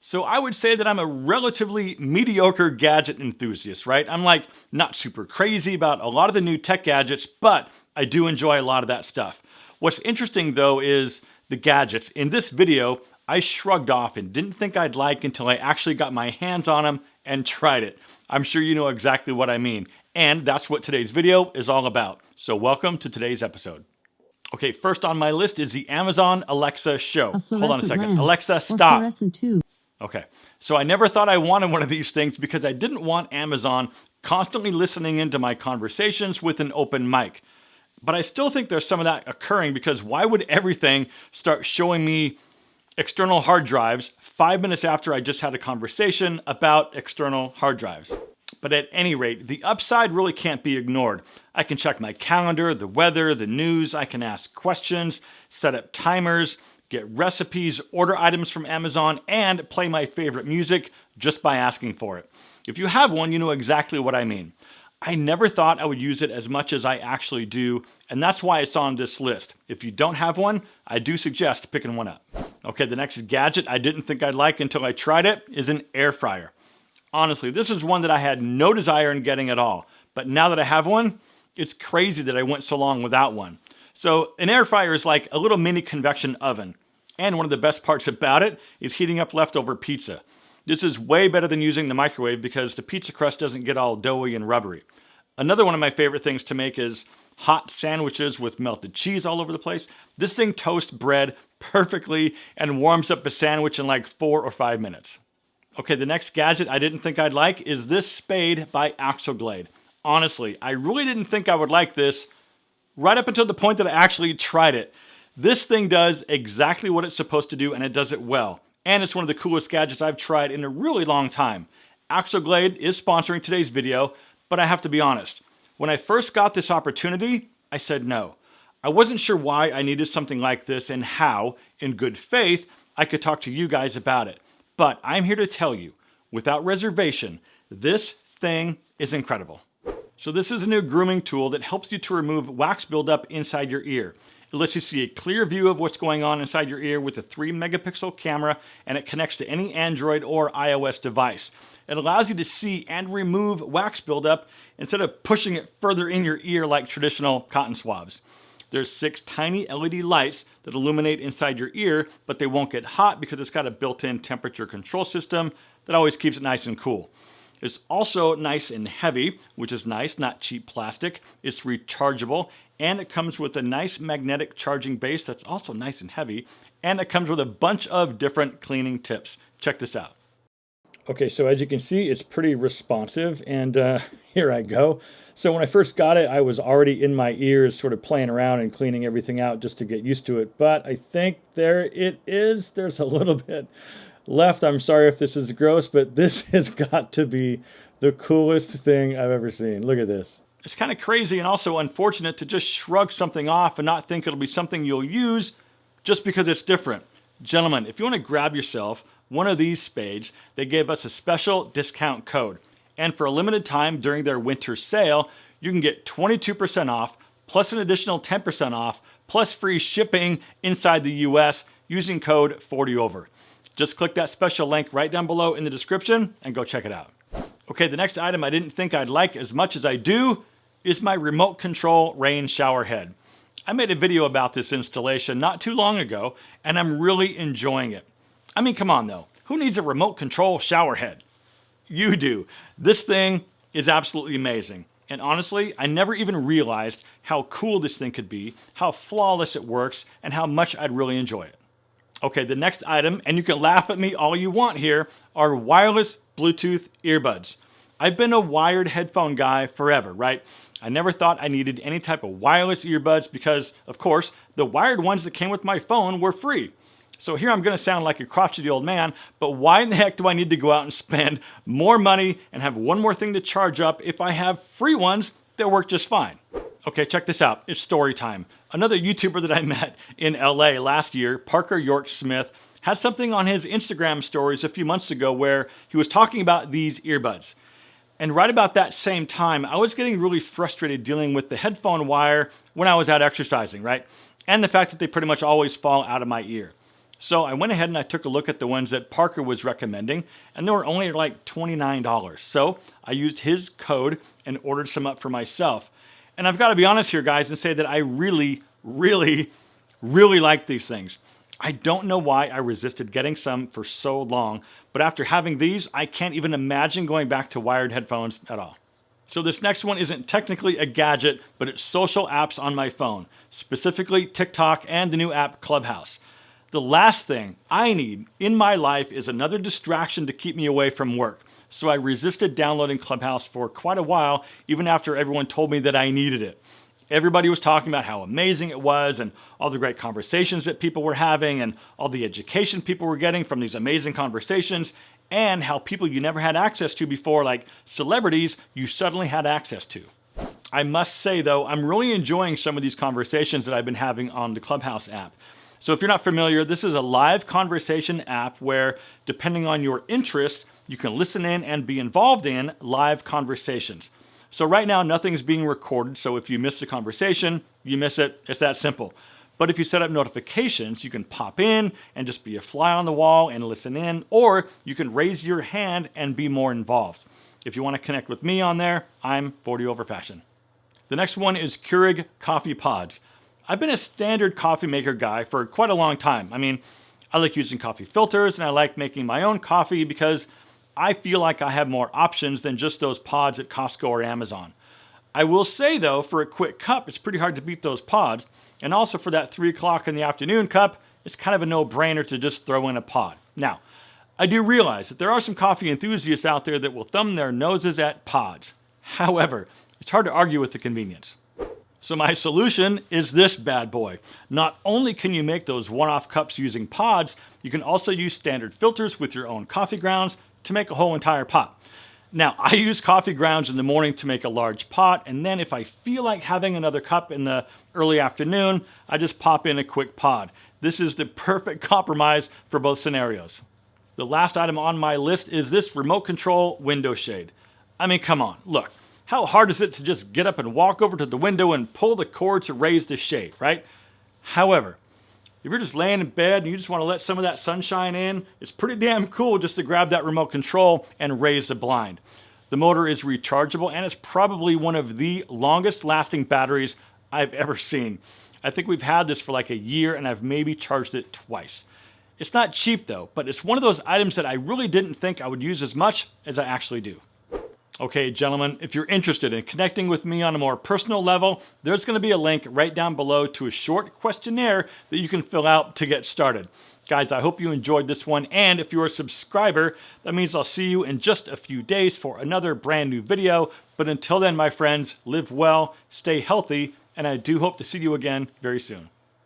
So I would say that I'm a relatively mediocre gadget enthusiast, right? I'm like not super crazy about a lot of the new tech gadgets, but I do enjoy a lot of that stuff. What's interesting though is the gadgets. In this video, I shrugged off and didn't think I'd like until I actually got my hands on them and tried it. I'm sure you know exactly what I mean. And that's what today's video is all about. So welcome to today's episode. Okay, first on my list is the Amazon Alexa Show. Hold on a second. Alexa, stop. Okay, so I never thought I wanted one of these things because I didn't want Amazon constantly listening into my conversations with an open mic. But I still think there's some of that occurring because why would everything start showing me external hard drives 5 minutes after I just had a conversation about external hard drives? But at any rate, the upside really can't be ignored. I can check my calendar, the weather, the news, I can ask questions, set up timers, get recipes, order items from Amazon, and play my favorite music just by asking for it. If you have one, you know exactly what I mean. I never thought I would use it as much as I actually do, and that's why it's on this list. If you don't have one, I do suggest picking one up. Okay, the next gadget I didn't think I'd like until I tried it is an air fryer. Honestly, this is one that I had no desire in getting at all, but now that I have one, it's crazy that I went so long without one. So an air fryer is like a little mini convection oven, and one of the best parts about it is heating up leftover pizza. This is way better than using the microwave because the pizza crust doesn't get all doughy and rubbery. Another one of my favorite things to make is hot sandwiches with melted cheese all over the place. This thing toasts bread perfectly and warms up a sandwich in like 4 or 5 minutes. Okay, the next gadget I didn't think I'd like is this spade by Axoglade. Honestly, I really didn't think I would like this right up until the point that I actually tried it. This thing does exactly what it's supposed to do, and it does it well. And it's one of the coolest gadgets I've tried in a really long time. Axoglade is sponsoring today's video, but I have to be honest. When I first got this opportunity, I said no. I wasn't sure why I needed something like this and how, in good faith, I could talk to you guys about it. But I'm here to tell you, without reservation, this thing is incredible. So this is a new grooming tool that helps you to remove wax buildup inside your ear. It lets you see a clear view of what's going on inside your ear with a 3-megapixel camera, and it connects to any Android or iOS device. It allows you to see and remove wax buildup instead of pushing it further in your ear like traditional cotton swabs. There's 6 tiny LED lights that illuminate inside your ear, but they won't get hot because it's got a built-in temperature control system that always keeps it nice and cool. It's also nice and heavy, which is nice, not cheap plastic. It's rechargeable, and it comes with a nice magnetic charging base that's also nice and heavy, and it comes with a bunch of different cleaning tips. Check this out. Okay, so as you can see, it's pretty responsive, and here I go. So when I first got it, I was already in my ears sort of playing around and cleaning everything out just to get used to it. But I think there it is. There's a little bit left. I'm sorry if this is gross, but this has got to be the coolest thing I've ever seen. Look at this. It's kind of crazy and also unfortunate to just shrug something off and not think it'll be something you'll use just because it's different. Gentlemen, if you want to grab yourself one of these spades, they gave us a special discount code. And for a limited time during their winter sale, you can get 22% off, plus an additional 10% off, plus free shipping inside the US using code 40over. Just click that special link right down below in the description and go check it out. Okay, the next item I didn't think I'd like as much as I do is my remote control rain shower head. I made a video about this installation not too long ago, and I'm really enjoying it. I mean, come on though, who needs a remote control shower head? You do. This thing is absolutely amazing. And honestly, I never even realized how cool this thing could be, how flawless it works, and how much I'd really enjoy it. Okay, the next item, and you can laugh at me all you want here, are wireless Bluetooth earbuds. I've been a wired headphone guy forever, right? I never thought I needed any type of wireless earbuds because, of course, the wired ones that came with my phone were free. So here I'm going to sound like a crotchety old man, but why in the heck do I need to go out and spend more money and have one more thing to charge up if I have free ones that work just fine? Okay, check this out. It's story time. Another YouTuber that I met in LA last year, Parker York Smith, had something on his Instagram stories a few months ago where he was talking about these earbuds. And right about that same time, I was getting really frustrated dealing with the headphone wire when I was out exercising, right? And the fact that they pretty much always fall out of my ear. So I went ahead and I took a look at the ones that Parker was recommending, and they were only like $29. So I used his code and ordered some up for myself. And I've got to be honest here, guys, and say that I really like these things. I don't know why I resisted getting some for so long, but after having these, I can't even imagine going back to wired headphones at all. So this next one isn't technically a gadget, but it's social apps on my phone, specifically TikTok and the new app Clubhouse. The last thing I need in my life is another distraction to keep me away from work. So I resisted downloading Clubhouse for quite a while, even after everyone told me that I needed it. Everybody was talking about how amazing it was and all the great conversations that people were having and all the education people were getting from these amazing conversations, and how people you never had access to before, like celebrities, you suddenly had access to. I must say though, I'm really enjoying some of these conversations that I've been having on the Clubhouse app. So if you're not familiar, this is a live conversation app where, depending on your interest, you can listen in and be involved in live conversations. So right now, nothing's being recorded, so if you miss the conversation, you miss it. It's that simple. But if you set up notifications, you can pop in and just be a fly on the wall and listen in, or you can raise your hand and be more involved. If you want to connect with me on there, I'm 40 over fashion. The next one is Keurig coffee pods. I've been a standard coffee maker guy for quite a long time. I mean, I like using coffee filters and I like making my own coffee because I feel like I have more options than just those pods at Costco or Amazon. I will say though, for a quick cup, it's pretty hard to beat those pods. And also for that 3 o'clock in the afternoon cup, it's kind of a no-brainer to just throw in a pod. Now, I do realize that there are some coffee enthusiasts out there that will thumb their noses at pods. However, it's hard to argue with the convenience. So my solution is this bad boy. Not only can you make those one-off cups using pods, you can also use standard filters with your own coffee grounds to make a whole entire pot. Now, I use coffee grounds in the morning to make a large pot, and then if I feel like having another cup in the early afternoon, I just pop in a quick pod. This is the perfect compromise for both scenarios. The last item on my list is this remote control window shade. I mean, come on, look. How hard is it to just get up and walk over to the window and pull the cord to raise the shade, right? However, if you're just laying in bed and you just want to let some of that sunshine in, it's pretty damn cool just to grab that remote control and raise the blind. The motor is rechargeable and it's probably one of the longest lasting batteries I've ever seen. I think we've had this for like a year and I've maybe charged it twice. It's not cheap though, but it's one of those items that I really didn't think I would use as much as I actually do. Okay, gentlemen, if you're interested in connecting with me on a more personal level, there's going to be a link right down below to a short questionnaire that you can fill out to get started. Guys, I hope you enjoyed this one, and if you're a subscriber, that means I'll see you in just a few days for another brand new video. But until then, my friends, live well, stay healthy, and I do hope to see you again very soon.